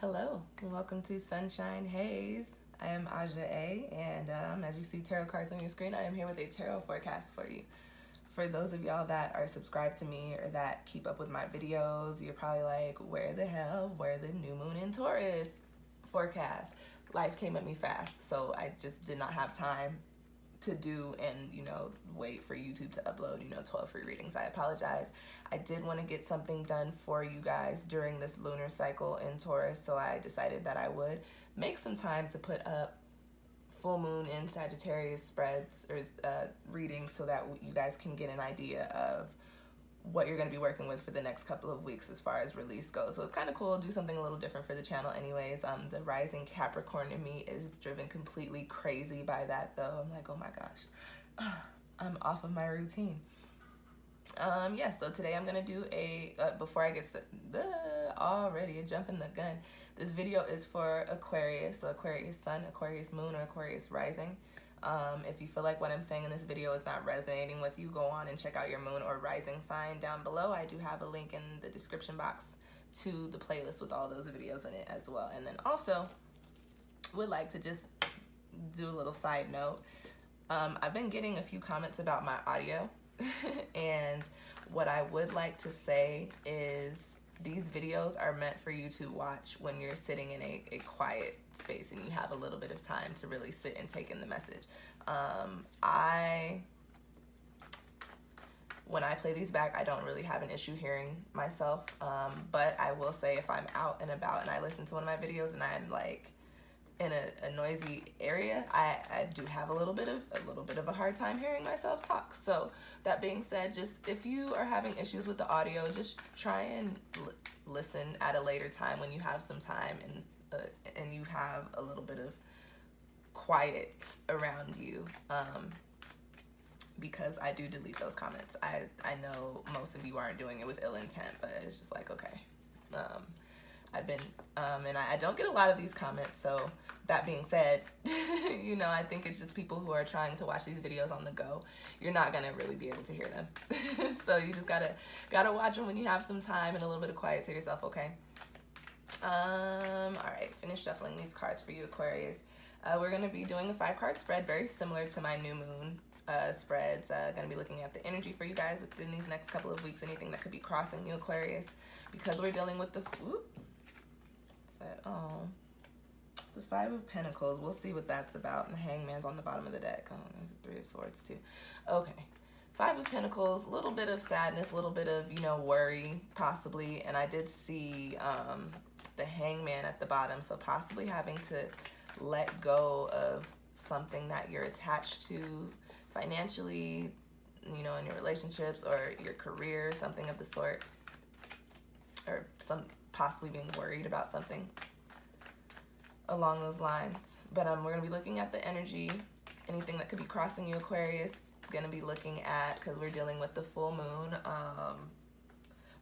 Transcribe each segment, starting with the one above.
Hello, and welcome to Sunshine Haze. I am Aja A, and as you see tarot cards on your screen, I am here with a tarot forecast for you. For those of y'all that are subscribed to me or that keep up with my videos, you're probably like, where the new moon in Taurus forecast? Life came at me fast, so I just did not have time to do and wait for YouTube to upload 12 free readings. I apologize. I did want to get something done for you guys during this lunar cycle in Taurus, so I decided that I would make some time to put up full moon in Sagittarius spreads or readings so that you guys can get an idea of what you're going to be working with for the next couple of weeks as far as release goes. So it's kind of cool to do something a little different for the channel anyways. The rising Capricorn in me is driven completely crazy by that though. I'm like, oh my gosh, I'm off of my routine. Yeah, so today I'm going to do before I get already a jump in the gun. This video is for Aquarius, so Aquarius Sun, Aquarius Moon, or Aquarius Rising. If you feel like what I'm saying in this video is not resonating with you, go on and check out your moon or rising sign down below. I do have a link in the description box to the playlist with all those videos in it as well. And then also would like to just do a little side note. I've been getting a few comments about my audio and what I would like to say is these videos are meant for you to watch when you're sitting in a quiet space and you have a little bit of time to really sit and take in the message. When I play these back, I don't really have an issue hearing myself, but I will say if I'm out and about and I listen to one of my videos and I'm like in a noisy area, I do have a little bit of a hard time hearing myself talk. So that being said, just if you are having issues with the audio, just try and listen at a later time when you have some time and you have a little bit of quiet around you, because I do delete those comments. I know most of you aren't doing it with ill intent, but it's just like, okay. I've been, and I don't get a lot of these comments, so that being said, I think it's just people who are trying to watch these videos on the go. You're not gonna really be able to hear them. So you just gotta watch them when you have some time and a little bit of quiet to yourself, okay? All right, finish shuffling these cards for you, Aquarius. We're gonna be doing a 5-card spread, very similar to my new moon spreads. Gonna be looking at the energy for you guys within these next couple of weeks, anything that could be crossing you, Aquarius, because we're dealing with the it's the 5 of Pentacles. We'll see what that's about. And the Hangman's on the bottom of the deck. Oh, there's a 3 of Swords too. Okay, 5 of Pentacles, a little bit of sadness, a little bit of worry possibly, and I did see the Hangman at the bottom, so possibly having to let go of something that you're attached to financially, in your relationships or your career, something of the sort, or possibly being worried about something along those lines. But we're going to be looking at the energy, anything that could be crossing you, Aquarius. Going to be looking at, because we're dealing with the full moon,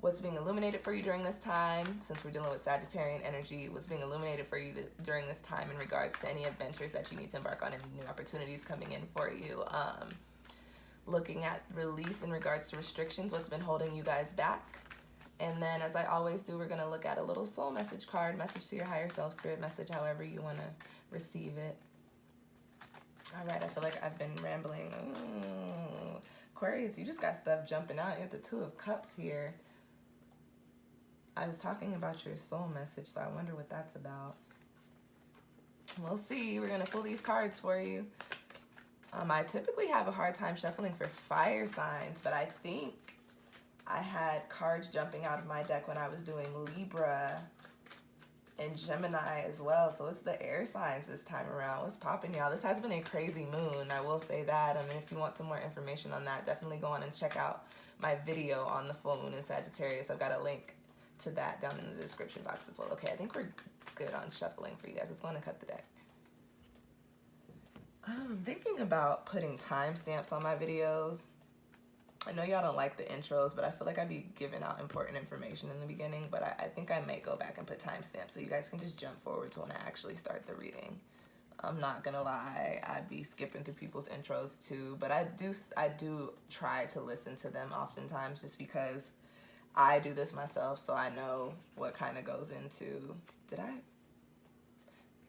what's being illuminated for you during this time, since we're dealing with Sagittarian energy, what's being illuminated for you during this time in regards to any adventures that you need to embark on and new opportunities coming in for you. Looking at release in regards to restrictions, what's been holding you guys back. And then, as I always do, we're going to look at a little soul message card, message to your higher self, spirit message, however you want to receive it. All right, I feel like I've been rambling. Ooh. Aquarius, you just got stuff jumping out. You have the 2 of Cups here. I was talking about your soul message, so I wonder what that's about. We'll see. We're going to pull these cards for you. I typically have a hard time shuffling for fire signs, but I think I had cards jumping out of my deck when I was doing Libra and Gemini as well. So it's the air signs this time around. What's popping, y'all? This has been a crazy moon, I will say that. If you want some more information on that, definitely go on and check out my video on the full moon in Sagittarius. I've got a link to that down in the description box as well. Okay, I think we're good on shuffling for you guys. Let's go on and cut the deck. I'm thinking about putting timestamps on my videos. I know y'all don't like the intros, but I feel like I'd be giving out important information in the beginning, but I think I may go back and put timestamps so you guys can just jump forward to when I actually start the reading. I'm not gonna lie, I'd be skipping through people's intros too, but I do try to listen to them oftentimes just because I do this myself, so I know what kind of goes into,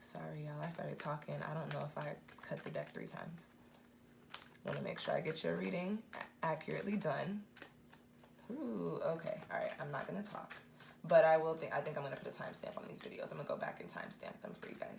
sorry y'all, I started talking. I don't know if I cut the deck 3 times. Want to make sure I get your reading accurately done. Ooh, okay, all right, I'm not gonna talk, but I think I'm gonna put a timestamp on these videos. I'm gonna go back and timestamp them for you guys.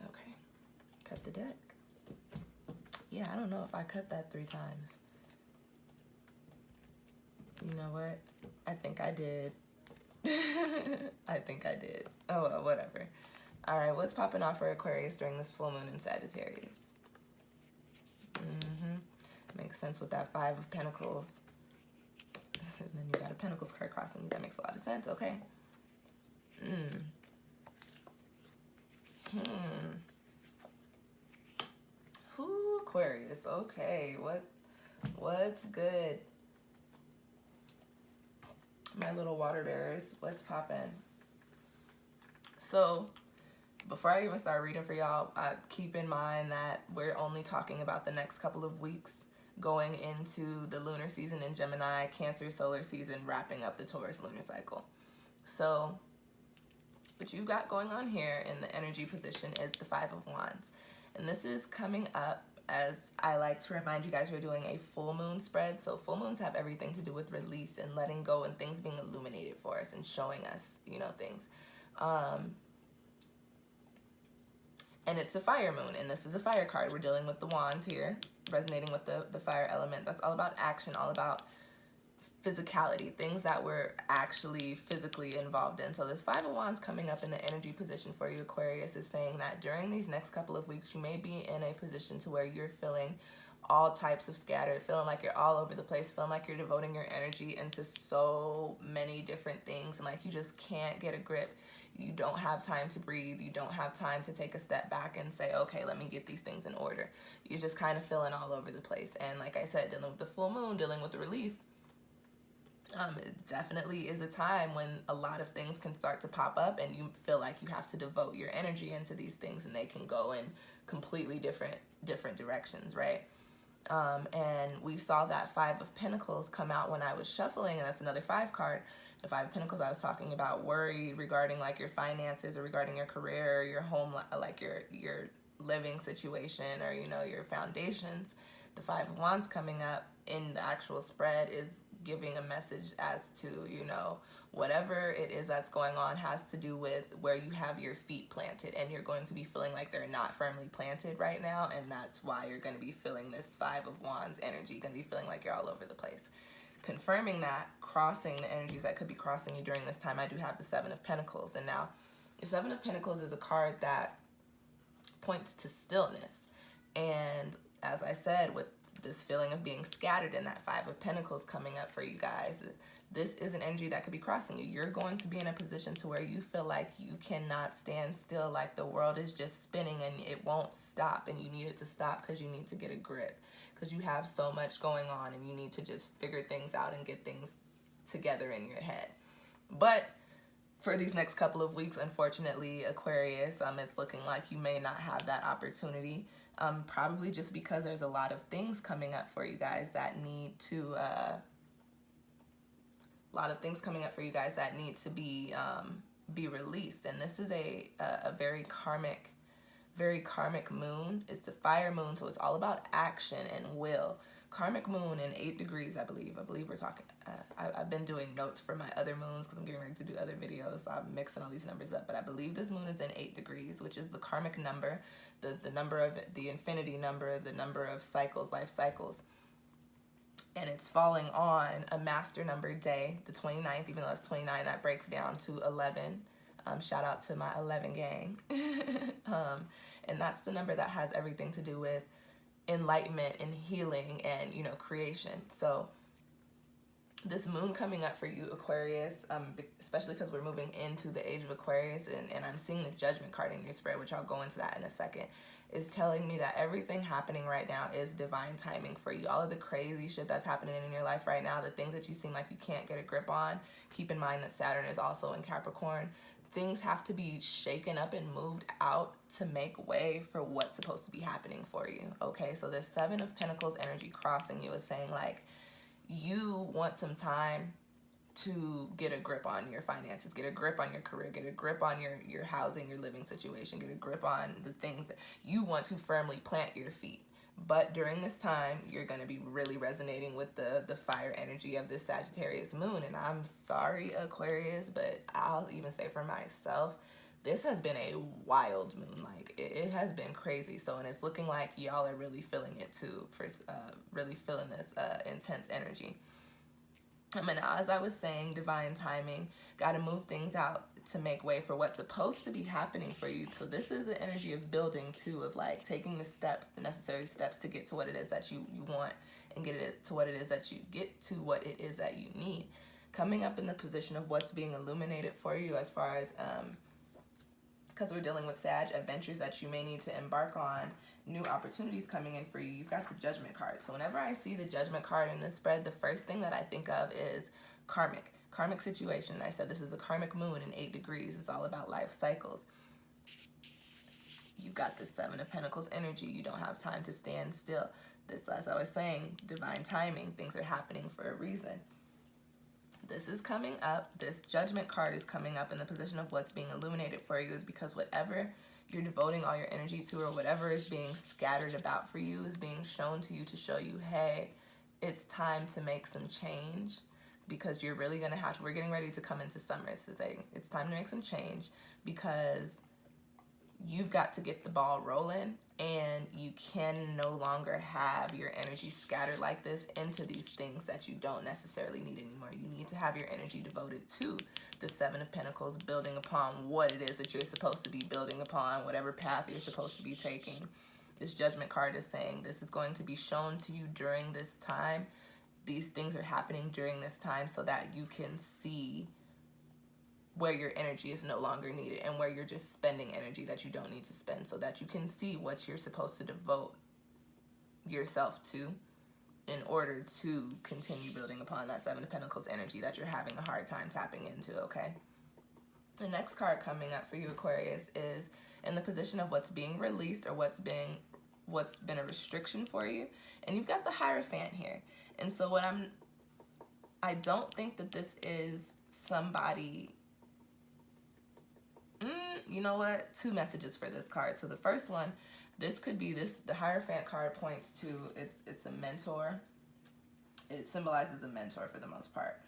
Okay, cut the deck. Yeah, I don't know if I cut that 3 times. You know what? I think I did. I think I did. Oh, well, whatever. All right, what's popping off for Aquarius during this full moon in Sagittarius? Makes sense with that 5 of Pentacles. And then you got a Pentacles card crossing you. That makes a lot of sense, okay? Ooh, Aquarius, okay. What's good? My little water bearers, what's poppin'? So, before I even start reading for y'all, keep in mind that we're only talking about the next couple of weeks going into the lunar season in Gemini, Cancer solar season, wrapping up the Taurus lunar cycle. So, what you've got going on here in the energy position is the 5 of Wands. And this is coming up, as I like to remind you guys, we're doing a full moon spread. So full moons have everything to do with release and letting go and things being illuminated for us and showing us, you know, things. And it's a fire moon, and this is a fire card. We're dealing with the wands here, resonating with the fire element. That's all about action, all about physicality, things that we're actually physically involved in. So this 5 of Wands coming up in the energy position for you, Aquarius, is saying that during these next couple of weeks, you may be in a position to where you're feeling all types of scattered, feeling like you're all over the place, feeling like you're devoting your energy into so many different things, and like you just can't get a grip. You don't have time to breathe. You don't have time to take a step back and say, okay, let me get these things in order. You're just kind of feeling all over the place. And like I said, dealing with the full moon, dealing with the release, it definitely is a time when a lot of things can start to pop up and you feel like you have to devote your energy into these things, and they can go in completely different directions, right? And we saw that 5 of Pentacles come out when I was shuffling, and that's another 5 card. The 5 of Pentacles, I was talking about worry regarding like your finances or regarding your career or your home, like your living situation or, you know, your foundations. The 5 of Wands coming up in the actual spread is giving a message as to, you know, whatever it is that's going on has to do with where you have your feet planted, and you're going to be feeling like they're not firmly planted right now, and that's why you're going to be feeling this 5 of Wands energy. You're going to be feeling like you're all over the place. Confirming that, crossing the energies that could be crossing you during this time, I do have the 7 of Pentacles. And now the 7 of Pentacles is a card that points to stillness. And as I said, with this feeling of being scattered and that 5 of Pentacles coming up for you guys, this is an energy that could be crossing you. You're going to be in a position to where you feel like you cannot stand still, like the world is just spinning and it won't stop, and you need it to stop because you need to get a grip, because you have so much going on and you need to just figure things out and get things together in your head. But for these next couple of weeks, unfortunately, Aquarius, it's looking like you may not have that opportunity. Probably just because there's a lot of things coming up for you guys that need to be released. And this is a very karmic moon. It's a fire moon, so it's all about action and will. Karmic moon in 8 degrees, I believe we're talking. I've been doing notes for my other moons because I'm getting ready to do other videos, so I'm mixing all these numbers up, but I believe this moon is in 8 degrees, which is the karmic number, the number of the infinity number, the number of cycles, life cycles. And it's falling on a master number day, the 29th, even though it's 29, that breaks down to 11. Shout out to my 11 gang. And that's the number that has everything to do with enlightenment and healing and, you know, creation. So this moon coming up for you, Aquarius, especially because we're moving into the age of Aquarius, and I'm seeing the Judgment card in your spread, which I'll go into that in a second, is telling me that everything happening right now is divine timing for you. All of the crazy shit that's happening in your life right now, the things that you seem like you can't get a grip on, keep in mind that Saturn is also in Capricorn. Things have to be shaken up and moved out to make way for what's supposed to be happening for you, okay? So this 7 of Pentacles energy crossing you is saying, like, you want some time to get a grip on your finances, get a grip on your career, get a grip on your housing, your living situation, get a grip on the things that you want to firmly plant your feet. But during this time, you're going to be really resonating with the fire energy of this Sagittarius moon. And I'm sorry, Aquarius, but I'll even say for myself, this has been a wild moon. Like, it has been crazy. So, and it's looking like y'all are really feeling it too, for really feeling this intense energy. And as I was saying, divine timing, got to move things out to make way for what's supposed to be happening for you. So this is the energy of building too, of like taking the steps, the necessary steps to get to what it is that you want, and get it to what it is that you get to what it is that you need. Coming up in the position of what's being illuminated for you, as far as because we're dealing with Sag, adventures that you may need to embark on, new opportunities coming in for you. You've got the Judgment card. So whenever I see the Judgment card in the spread, the first thing that I think of is karmic situation. I said this is a karmic moon in 8 degrees. It's all about life cycles. You've got the 7 of Pentacles energy. You don't have time to stand still. This, as I was saying, divine timing. Things are happening for a reason. This is coming up. This Judgment card is coming up in the position of what's being illuminated for you, is because whatever you're devoting all your energy to, or whatever is being scattered about for you, is being shown to you to show you, hey, it's time to make some change, because you're really going to have to, we're getting ready to come into summer. It's time to make some change, because you've got to get the ball rolling, and you can no longer have your energy scattered like this into these things that you don't necessarily need anymore. You need to have your energy devoted to the 7 of Pentacles, building upon what it is that you're supposed to be building upon, whatever path you're supposed to be taking. This Judgment card is saying this is going to be shown to you during this time. These things are happening during this time so that you can see where your energy is no longer needed, and where you're just spending energy that you don't need to spend, so that you can see what you're supposed to devote yourself to in order to continue building upon that 7 of Pentacles energy that you're having a hard time tapping into, okay? The next card coming up for you, Aquarius, is in the position of what's being released, or what's been a restriction for you. And you've got the Hierophant here. And so I don't think that this is somebody, you know what? 2 messages for this card. So the first one, this could be the Hierophant card points to, it's a mentor. It symbolizes a mentor for the most part.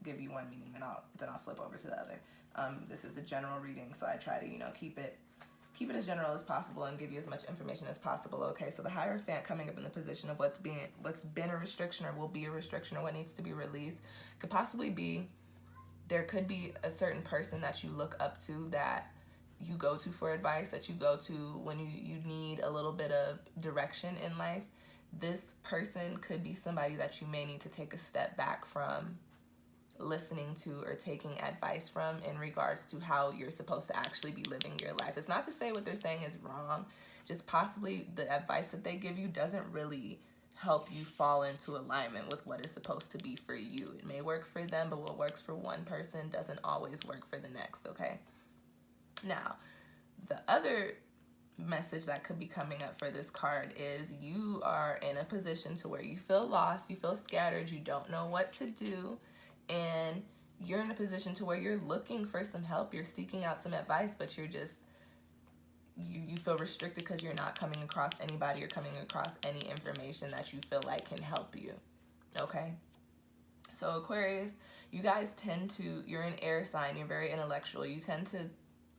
Give you one meaning, then I'll flip over to the other. This is a general reading, so I try to, keep it as general as possible and give you as much information as possible. Okay, so the Hierophant coming up in the position of what's been a restriction, or will be a restriction, or what needs to be released, could possibly be, there could be a certain person that you look up to, that you go to for advice, that you go to when you need a little bit of direction in life. This person could be somebody that you may need to take a step back from listening to or taking advice from, in regards to how you're supposed to actually be living your life. It's not to say what they're saying is wrong, just possibly the advice that they give you doesn't really help you fall into alignment with what is supposed to be for you. It may work for them, but what works for one person doesn't always work for the next, okay? Now, the other message that could be coming up for this card is you are in a position to where you feel lost, you feel scattered, you don't know what to do, and you're in a position to where you're looking for some help, you're seeking out some advice, but you're just, you feel restricted because you're not coming across anybody or coming across any information that you feel like can help you, okay? So Aquarius, you guys tend to, you're an air sign, you're very intellectual, you tend to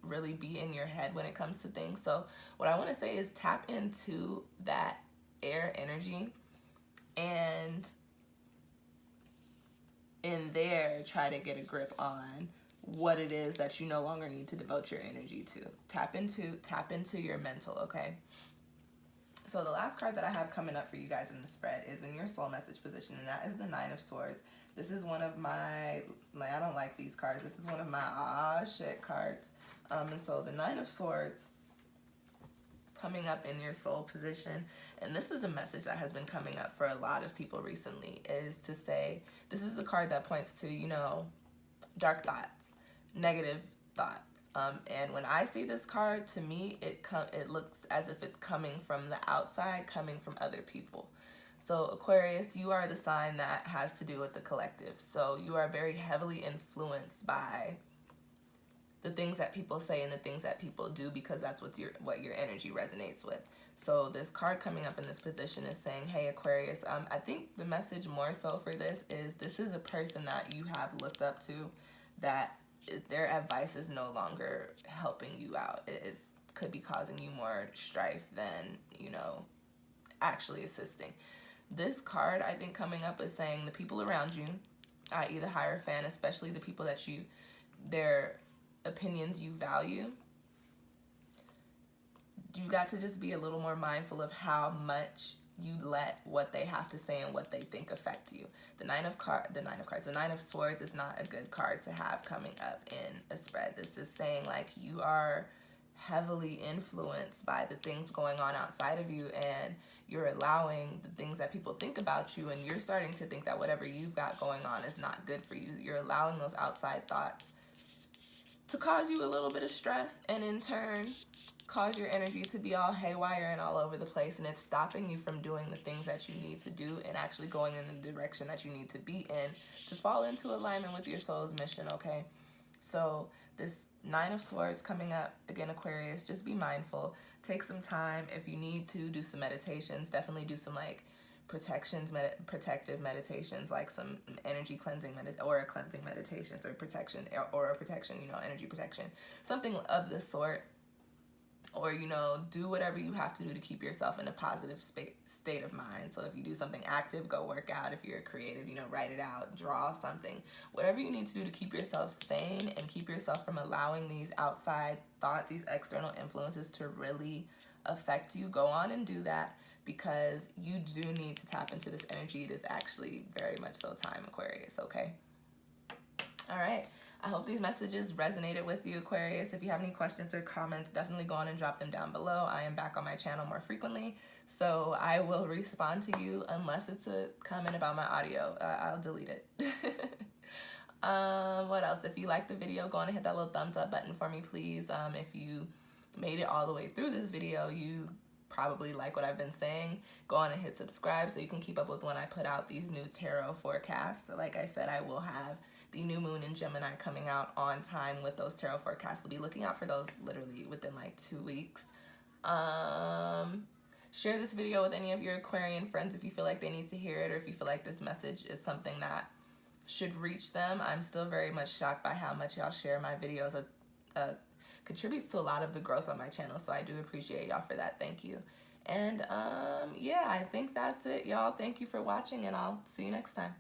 really be in your head when it comes to things. So what I want to say is tap into that air energy, and in there try to get a grip on what it is that you no longer need to devote your energy to. Tap into your mental, okay? So the last card that I have coming up for you guys in the spread is in your soul message position, and that is the 9 of Swords. This is one of my, I don't like these cards. This is one of my shit cards. And so the 9 of Swords coming up in your soul position, and this is a message that has been coming up for a lot of people recently, is to say, this is a card that points to, dark thoughts, negative thoughts. And when I see this card, to me, it looks as if it's coming from the outside, coming from other people. So Aquarius, you are the sign that has to do with the collective. So you are very heavily influenced by the things that people say and the things that people do, because that's what your energy resonates with. So this card coming up in this position is saying, hey Aquarius, I think the message more so for this is a person that you have looked up to, that their advice is no longer helping you out. It could be causing you more strife than, you know, actually assisting. This card, I think, coming up is saying the people around you, i.e. the Hierophant, especially the people that their opinions you value, you got to just be a little more mindful of how much you let what they have to say and what they think affect you. The Nine of Swords is not a good card to have coming up in a spread. This is saying like you are heavily influenced by the things going on outside of you, and you're allowing the things that people think about you, and you're starting to think that whatever you've got going on is not good for you. You're allowing those outside thoughts to cause you a little bit of stress, and in turn cause your energy to be all haywire and all over the place, and it's stopping you from doing the things that you need to do and actually going in the direction that you need to be in to fall into alignment with your soul's mission, okay? So this Nine of Swords coming up, again, Aquarius, just be mindful. Take some time. If you need to, do some meditations. Definitely do some like protective meditations, like some energy cleansing aura cleansing meditations, or aura protection, you know, energy protection, something of the sort. Or, you know, do whatever you have to do to keep yourself in a positive state of mind. So if you do something active, go work out. If you're creative, you know, write it out, draw something. Whatever you need to do to keep yourself sane and keep yourself from allowing these outside thoughts, these external influences to really affect you, go on and do that, because you do need to tap into this energy. It is actually very much so time, Aquarius, okay? All right. I hope these messages resonated with you, Aquarius. If you have any questions or comments, definitely go on and drop them down below. I am back on my channel more frequently, so I will respond to you unless it's a comment about my audio. I'll delete it. What else? If you liked the video, go on and hit that little thumbs up button for me, please. If you made it all the way through this video, you probably like what I've been saying. Go on and hit subscribe so you can keep up with when I put out these new tarot forecasts. Like I said, I will have the new moon in Gemini coming out on time with those tarot forecasts. We'll be looking out for those literally within like 2 weeks. Share this video with any of your Aquarian friends if you feel like they need to hear it, or if you feel like this message is something that should reach them. I'm still very much shocked by how much y'all share my videos. Contributes to a lot of the growth on my channel, so I do appreciate y'all for that. Thank you. And yeah, I think that's it, y'all. Thank you for watching, and I'll see you next time.